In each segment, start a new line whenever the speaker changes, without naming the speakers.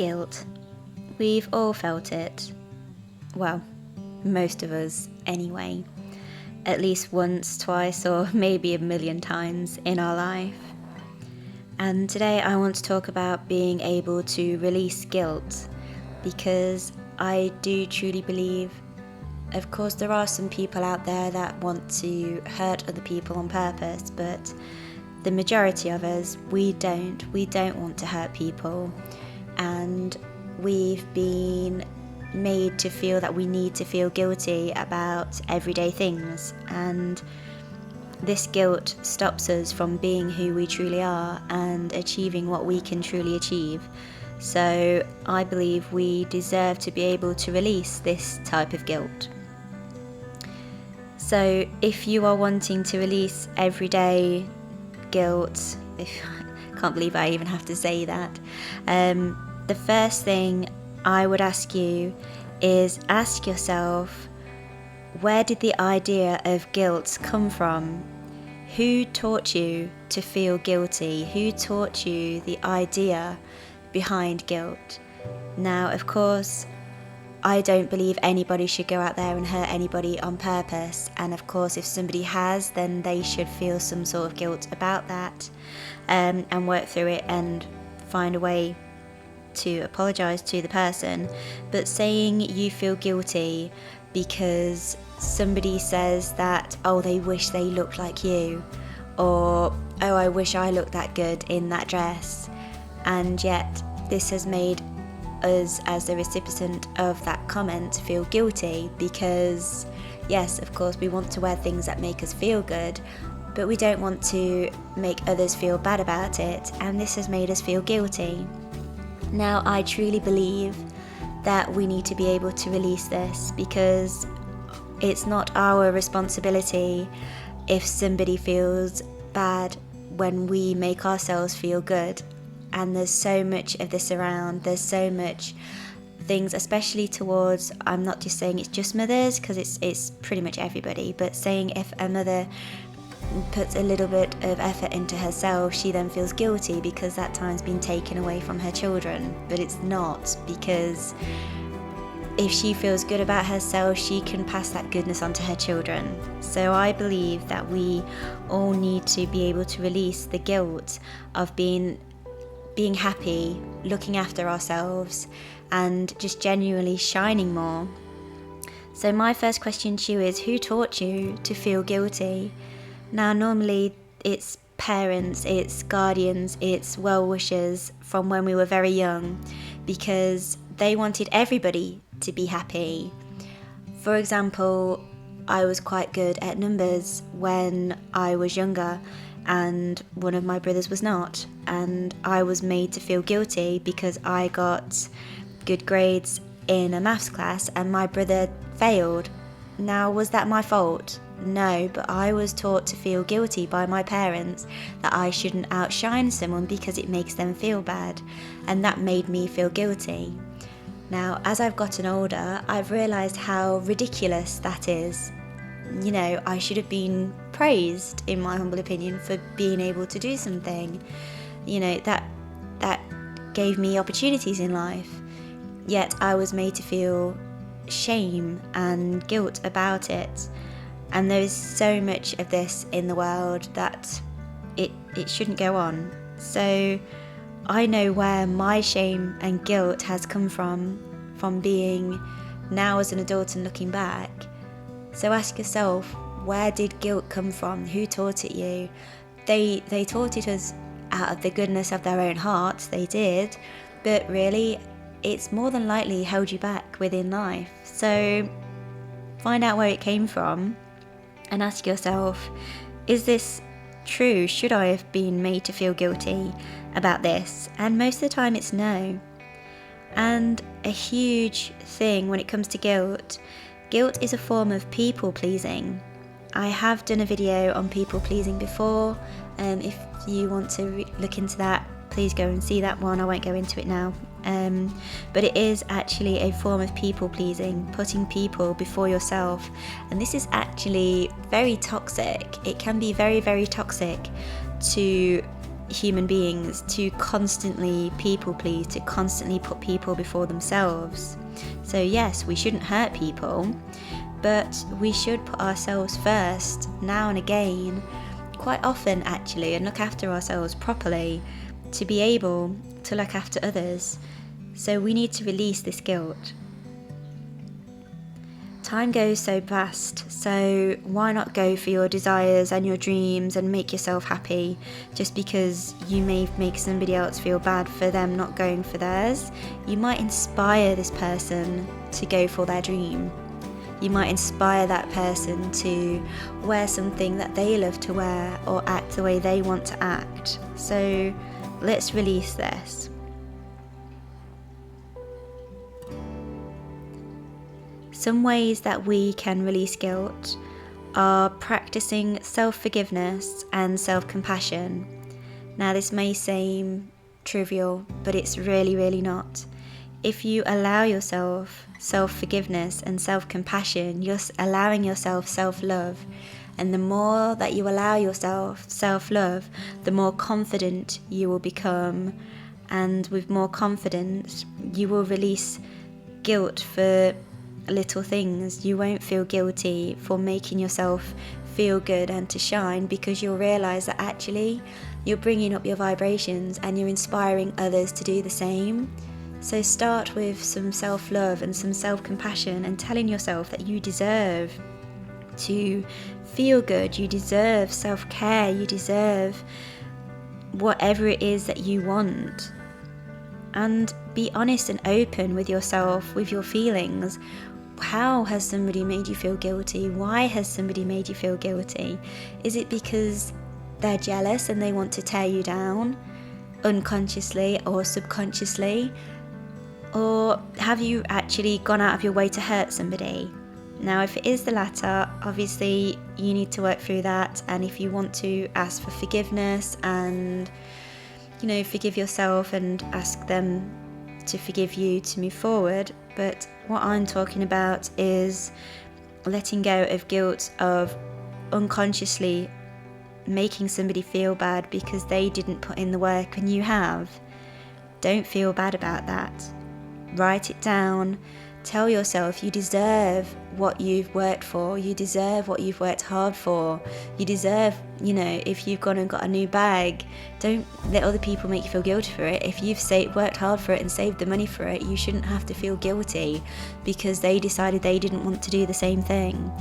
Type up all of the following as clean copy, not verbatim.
Guilt. We've all felt it. Well, most of us anyway. At least once, twice, or maybe a million times in our life. And today I want to talk about being able to release guilt, because I do truly believe, of course, there are some people out there that want to hurt other people on purpose, but the majority of us, we don't want to hurt people. And we've been made to feel that we need to feel guilty about everyday things, and this guilt stops us from being who we truly are and achieving what we can truly achieve. So I believe we deserve to be able to release this type of guilt. So if you are wanting to release everyday guilt, I can't believe I even have to say that, the first thing I would ask you is ask yourself, where did the idea of guilt come from? Who taught you to feel guilty? Who taught you the idea behind guilt? Now, of course, I don't believe anybody should go out there and hurt anybody on purpose, and of course if somebody has, then they should feel some sort of guilt about that, and work through it and find a way to apologise to the person. But saying you feel guilty because somebody says that, oh, they wish they looked like you, or oh, I wish I looked that good in that dress, and yet this has made us as the recipient of that comment feel guilty, because yes, of course we want to wear things that make us feel good, but we don't want to make others feel bad about it, and this has made us feel guilty. Now, I truly believe that we need to be able to release this, because it's not our responsibility if somebody feels bad when we make ourselves feel good. And there's so much of this around, there's so much things, especially towards, I'm not just saying it's just mothers, because it's pretty much everybody, but saying if a mother puts a little bit of effort into herself, she then feels guilty because that time's been taken away from her children. But it's not, because if she feels good about herself, she can pass that goodness on to her children. So I believe that we all need to be able to release the guilt of being happy, looking after ourselves, and just genuinely shining more. So my first question to you is, who taught you to feel guilty? Now, normally it's parents, it's guardians, it's well-wishers from when we were very young, because they wanted everybody to be happy. For example, I was quite good at numbers when I was younger, and one of my brothers was not, and I was made to feel guilty because I got good grades in a maths class and my brother failed. Now, was that my fault? No, but I was taught to feel guilty by my parents that I shouldn't outshine someone because it makes them feel bad, and that made me feel guilty. Now, as I've gotten older, I've realised how ridiculous that is. You know, I should have been praised, in my humble opinion, for being able to do something. You know, that gave me opportunities in life. Yet I was made to feel shame and guilt about it. And there is so much of this in the world that it shouldn't go on. So I know where my shame and guilt has come from being now as an adult and looking back. So ask yourself, where did guilt come from? Who taught it you? They taught it us out of the goodness of their own hearts, they did, but really it's more than likely held you back within life. So find out where it came from and ask yourself, is this true? Should I have been made to feel guilty about this? And most of the time it's no. And a huge thing when it comes to guilt is a form of people pleasing. I have done a video on people pleasing before, and if you want to look into that, please go and see that one. I won't go into it now. But it is actually a form of people pleasing, putting people before yourself, and this is actually very toxic. It can be very, very toxic to human beings to constantly people please, to constantly put people before themselves. So yes, we shouldn't hurt people, but we should put ourselves first now and again, quite often actually, and look after ourselves properly to be able to look after others. So we need to release this guilt. Time goes so fast, so why not go for your desires and your dreams and make yourself happy just because you may make somebody else feel bad for them not going for theirs? You might inspire this person to go for their dream. You might inspire that person to wear something that they love to wear or act the way they want to act. So let's release this. Some ways that we can release guilt are practicing self-forgiveness and self-compassion. Now, this may seem trivial, but it's really, really not. If you allow yourself self-forgiveness and self-compassion, you're allowing yourself self-love. And the more that you allow yourself self-love, the more confident you will become. And with more confidence, you will release guilt for little things. You won't feel guilty for making yourself feel good and to shine, because you'll realize that actually you're bringing up your vibrations and you're inspiring others to do the same. So start with some self-love and some self-compassion and telling yourself that you deserve to feel good, you deserve self-care, you deserve whatever it is that you want. And be honest and open with yourself, with your feelings. How has somebody made you feel guilty? Why has somebody made you feel guilty? Is it because they're jealous and they want to tear you down, unconsciously or subconsciously? Or have you actually gone out of your way to hurt somebody? Now, if it is the latter, obviously you need to work through that. And if you want to ask for forgiveness and, forgive yourself and ask them to forgive you to move forward. But what I'm talking about is letting go of guilt of unconsciously making somebody feel bad because they didn't put in the work and you have. Don't feel bad about that. Write it down. Tell yourself you deserve what you've worked for. You deserve what you've worked hard for. You deserve, if you've gone and got a new bag, don't let other people make you feel guilty for it. If you've worked hard for it and saved the money for it, you shouldn't have to feel guilty because they decided they didn't want to do the same thing.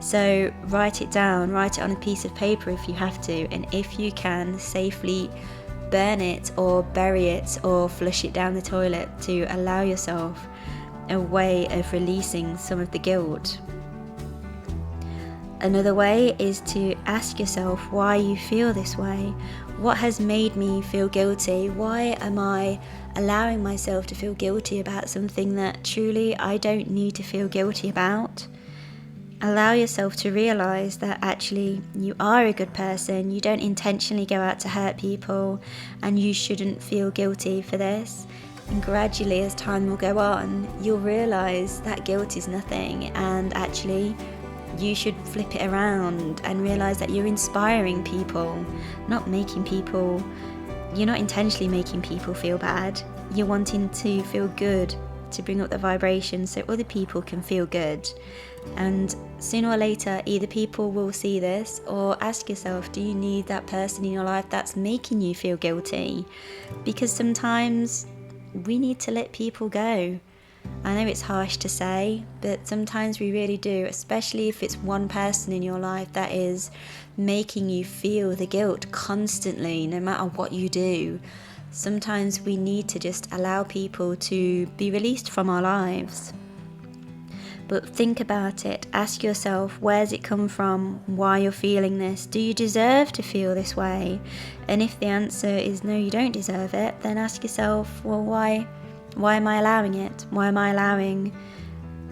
So write it down, write it on a piece of paper if you have to, and if you can, safely burn it or bury it or flush it down the toilet to allow yourself a way of releasing some of the guilt. Another way is to ask yourself why you feel this way. What has made me feel guilty? Why am I allowing myself to feel guilty about something that truly I don't need to feel guilty about? Allow yourself to realize that actually you are a good person. You don't intentionally go out to hurt people, and you shouldn't feel guilty for this. And gradually, as time will go on, you'll realize that guilt is nothing, and actually you should flip it around and realize that you're inspiring people, not making people, you're not intentionally making people feel bad. You're wanting to feel good, to bring up the vibration so other people can feel good. And sooner or later, either people will see this, or ask yourself, do you need that person in your life that's making you feel guilty? Because sometimes we need to let people go. I know it's harsh to say, but sometimes we really do, especially if it's one person in your life that is making you feel the guilt constantly, no matter what you do. Sometimes we need to just allow people to be released from our lives. But think about it. Ask yourself, where's it come from? Why you're feeling this? Do you deserve to feel this way? And if the answer is no, you don't deserve it, then ask yourself, well, why am I allowing it? Why am I allowing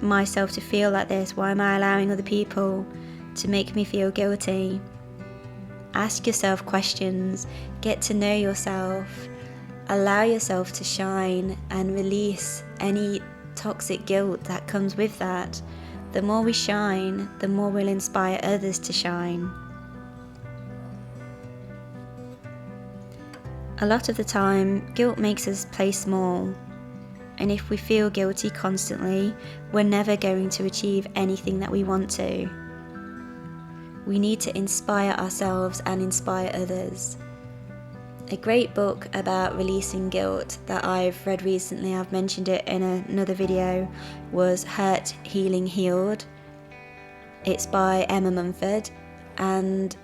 myself to feel like this? Why am I allowing other people to make me feel guilty? Ask yourself questions. Get to know yourself. Allow yourself to shine and release any toxic guilt that comes with that. The more we shine, the more we'll inspire others to shine. A lot of the time, guilt makes us play small, and if we feel guilty constantly, we're never going to achieve anything that we want to. We need to inspire ourselves and inspire others. A great book about releasing guilt that I've read recently, I've mentioned it in another video, was Hurt, Healing, Healed. It's by Emma Mumford, and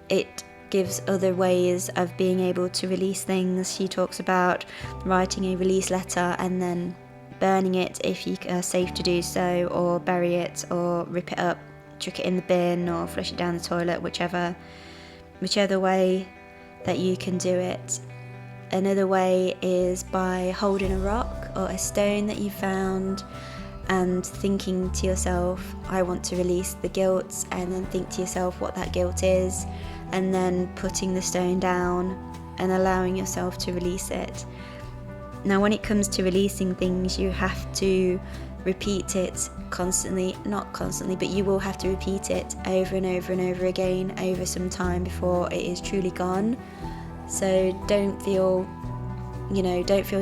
it gives other ways of being able to release things. She talks about writing a release letter and then burning it if you are safe to do so, or bury it, or rip it up, chuck it in the bin, or flush it down the toilet, whichever way that you can do it. Another way is by holding a rock or a stone that you found and thinking to yourself, I want to release the guilt, and then think to yourself what that guilt is, and then putting the stone down and allowing yourself to release it. Now, when it comes to releasing things, you have to repeat it constantly, not constantly, but you will have to repeat it over and over and over again over some time before it is truly gone. So don't feel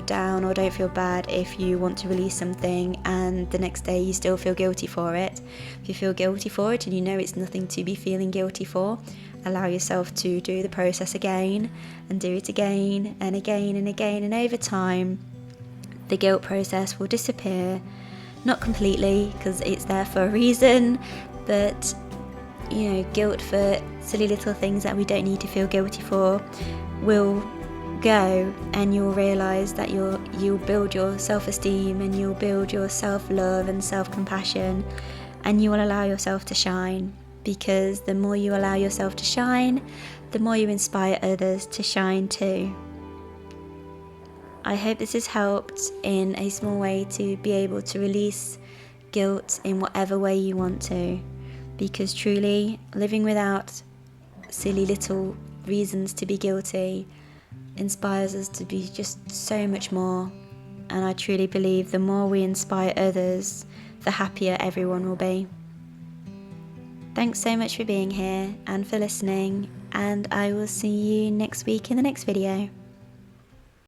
down or don't feel bad if you want to release something and the next day you still feel guilty for it. If you feel guilty for it and you know it's nothing to be feeling guilty for, allow yourself to do the process again and do it again and again and again, and over time the guilt process will disappear. Not completely, because it's there for a reason, but guilt for silly little things that we don't need to feel guilty for will go, and you'll realise that you'll build your self-esteem, and you'll build your self-love and self-compassion, and you will allow yourself to shine, because the more you allow yourself to shine, the more you inspire others to shine too. I hope this has helped in a small way to be able to release guilt in whatever way you want to, because truly living without silly little reasons to be guilty inspires us to be just so much more. And I truly believe the more we inspire others, the happier everyone will be. Thanks so much for being here and for listening, and I will see you next week in the next video.